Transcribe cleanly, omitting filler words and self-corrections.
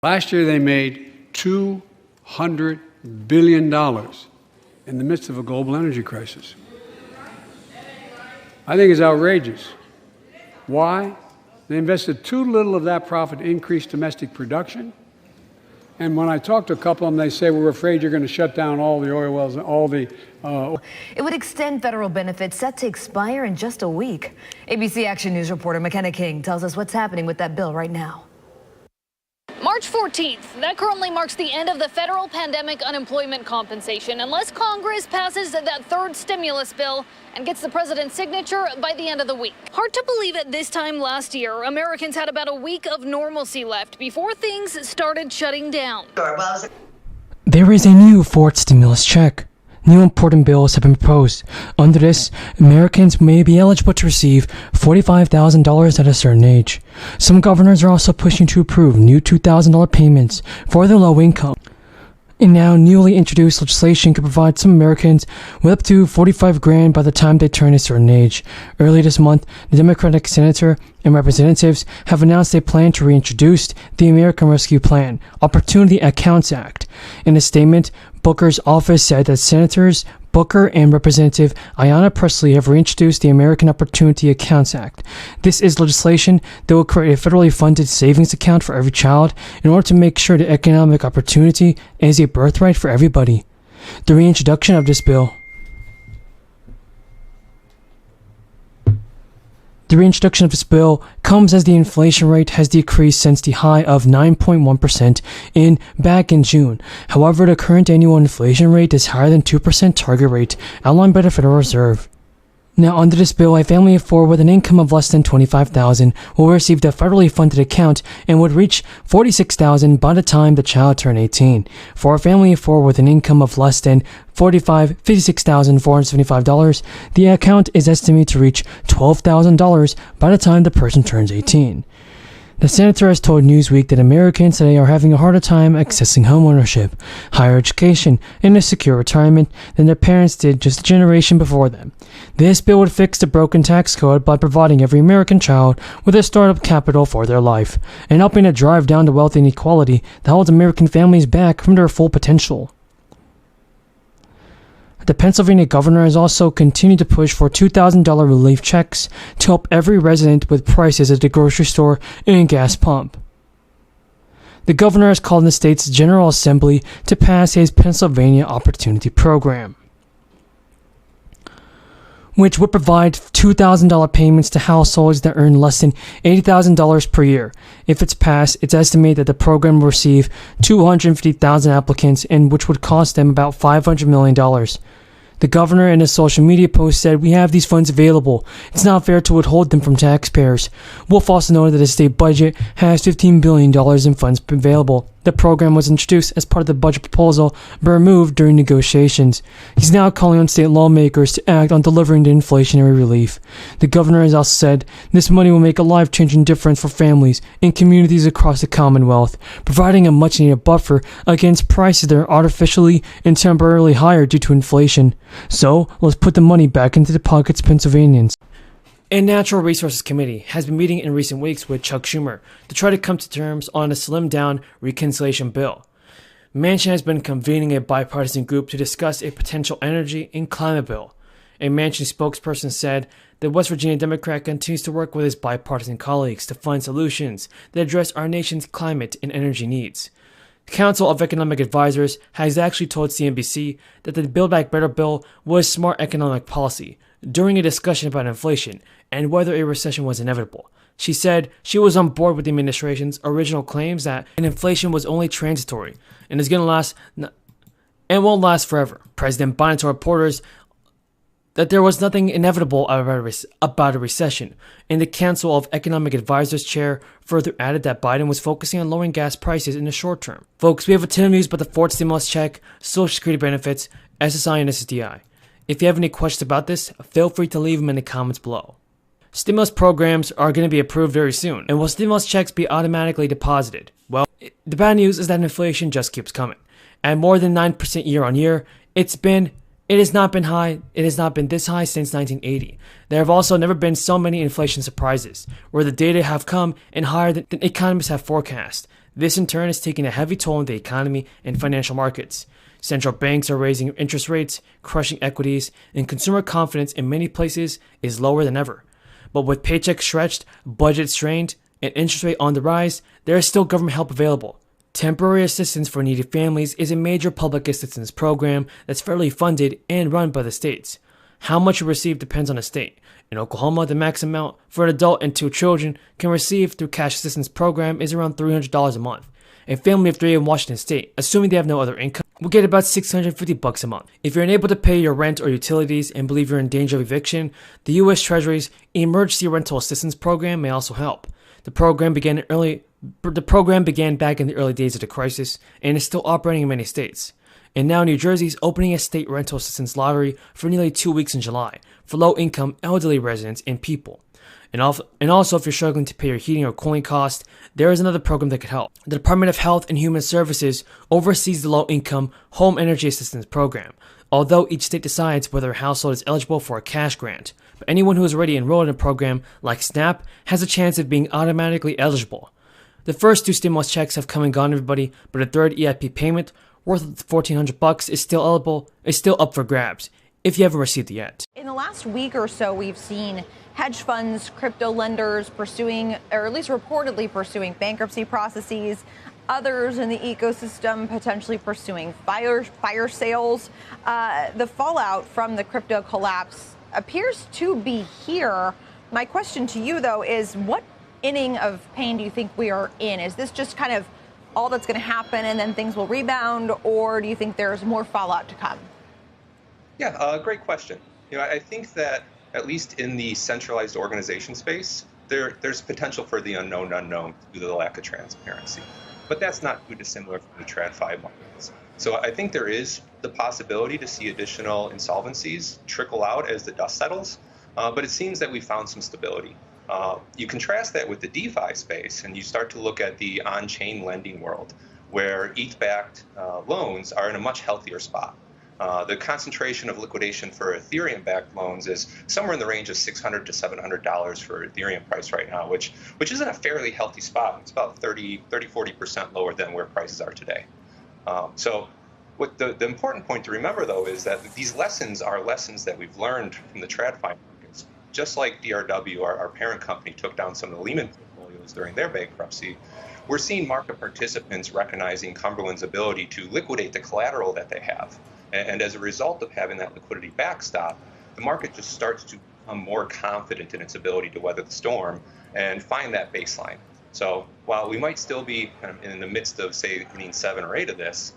Last year, they made $200 billion in the midst of a global energy crisis. I think it's outrageous. Why? They invested too little of that profit to increase domestic production. And when I talk to a couple of them, they say, we're afraid you're going to shut down all the oil wells and all the... It would extend federal benefits set to expire in just a week. ABC Action News reporter McKenna King tells us what's happening with that bill right now. March 14th, that currently marks the end of the federal pandemic unemployment compensation, unless Congress passes that third stimulus bill and gets the president's signature by the end of the week. Hard to believe at this time last year, Americans had about a week of normalcy left before things started shutting down. There is a new fourth stimulus check. New important bills have been proposed. Under this, Americans may be eligible to receive $45,000 at a certain age. Some governors are also pushing to approve new $2,000 payments for the low income. And now, newly introduced legislation could provide some Americans with up to $45,000 by the time they turn a certain age. Earlier this month, the Democratic senator and representatives have announced they plan to reintroduce the American Rescue Plan Opportunity Accounts Act. In a statement, Booker's office said that Senators Booker and Representative Ayanna Pressley have reintroduced the American Opportunity Accounts Act. This is legislation that will create a federally funded savings account for every child in order to make sure that economic opportunity is a birthright for everybody. The reintroduction of this bill comes as the inflation rate has decreased since the high of 9.1% back in June. However, the current annual inflation rate is higher than 2% target rate outlined by the Federal Reserve. Now, under this bill, a family of four with an income of less than $25,000 will receive the federally funded account and would reach $46,000 by the time the child turned 18. For a family of four with an income of less than $56,475, the account is estimated to reach $12,000 by the time the person turns 18. The senator has told Newsweek that Americans today are having a harder time accessing homeownership, higher education, and a secure retirement than their parents did just a generation before them. This bill would fix the broken tax code by providing every American child with a startup capital for their life, and helping to drive down the wealth inequality that holds American families back from their full potential. The Pennsylvania governor has also continued to push for $2,000 relief checks to help every resident with prices at the grocery store and gas pump. The governor has called on the state's General Assembly to pass his Pennsylvania Opportunity Program, which would provide $2,000 payments to households that earn less than $80,000 per year. If it's passed, it's estimated that the program will receive 250,000 applicants, and which would cost them about $500 million. The governor in a social media post said, "We have these funds available. It's not fair to withhold them from taxpayers." Wolf also noted that the state budget has $15 billion in funds available. The program was introduced as part of the budget proposal but removed during negotiations. He's now calling on state lawmakers to act on delivering the inflationary relief. The governor has also said this money will make a life-changing difference for families and communities across the Commonwealth, providing a much-needed buffer against prices that are artificially and temporarily higher due to inflation. So, let's put the money back into the pockets of Pennsylvanians. A Natural Resources Committee has been meeting in recent weeks with Chuck Schumer to try to come to terms on a slimmed-down reconciliation bill. Manchin has been convening a bipartisan group to discuss a potential energy and climate bill. A Manchin spokesperson said the West Virginia Democrat continues to work with his bipartisan colleagues to find solutions that address our nation's climate and energy needs. The Council of Economic Advisors has actually told CNBC that the Build Back Better bill was smart economic policy during a discussion about inflation and whether a recession was inevitable. She said she was on board with the administration's original claims that inflation was only transitory and is going to last and won't last forever. President Biden told reporters that there was nothing inevitable about a recession, and the Council of Economic Advisors chair further added that Biden was focusing on lowering gas prices in the short term. Folks, we have a ton of news about the fourth stimulus check, Social Security benefits, SSI and SSDI. If you have any questions about this, feel free to leave them in the comments below. Stimulus programs are going to be approved very soon, and will stimulus checks be automatically deposited? Well, the bad news is that inflation just keeps coming. At more than 9% year on year, it has not been this high since 1980. There have also never been so many inflation surprises, where the data have come in higher than economists have forecast. This in turn is taking a heavy toll on the economy and financial markets. Central banks are raising interest rates, crushing equities, and consumer confidence in many places is lower than ever. But with paychecks stretched, budgets strained, and interest rate on the rise, there is still government help available. Temporary assistance for needy families is a major public assistance program that's federally funded and run by the states. How much you receive depends on the state. In Oklahoma, the max amount for an adult and 2 children can receive through cash assistance program is around $300 a month. A family of 3 in Washington state, assuming they have no other income, will get about $650 a month. If you're unable to pay your rent or utilities and believe you're in danger of eviction, the U.S. Treasury's Emergency Rental Assistance Program may also help. The program began back in the early days of the crisis and is still operating in many states. And now New Jersey is opening a state rental assistance lottery for nearly 2 weeks in July for low-income elderly residents and people. And also, if you're struggling to pay your heating or cooling costs, there is another program that could help. The Department of Health and Human Services oversees the Low-Income Home Energy Assistance Program, although each state decides whether a household is eligible for a cash grant. But anyone who is already enrolled in a program like SNAP has a chance of being automatically eligible. The first 2 stimulus checks have come and gone, everybody, but a third EIP payment worth $1,400 is still up for grabs if you haven't received it yet. In the last week or so, we've seen hedge funds, crypto lenders pursuing, or at least reportedly pursuing, bankruptcy processes. Others in the ecosystem potentially pursuing fire sales. The fallout from the crypto collapse appears to be here. My question to you, though, is what inning of pain do you think we are in? Is this just kind of all that's going to happen and then things will rebound, or do you think there's more fallout to come? Yeah, great question. I think that at least in the centralized organization space, there's potential for the unknown due to the lack of transparency. But that's not too dissimilar from the TradFi markets. So I think there is the possibility to see additional insolvencies trickle out as the dust settles, but it seems that we found some stability. You contrast that with the DeFi space, and you start to look at the on-chain lending world, where ETH-backed loans are in a much healthier spot. The concentration of liquidation for Ethereum-backed loans is somewhere in the range of $600 to $700 for Ethereum price right now, which is in a fairly healthy spot. It's about 40% lower than where prices are today. So what the important point to remember, though, is that these lessons are lessons that we've learned from the TradFi markets. Just like DRW, our parent company, took down some of the Lehman portfolios during their bankruptcy, we're seeing market participants recognizing Cumberland's ability to liquidate the collateral that they have. And as a result of having that liquidity backstop, the market just starts to become more confident in its ability to weather the storm and find that baseline. So while we might still be kind of in the midst of, say, inning 7 or 8 of this,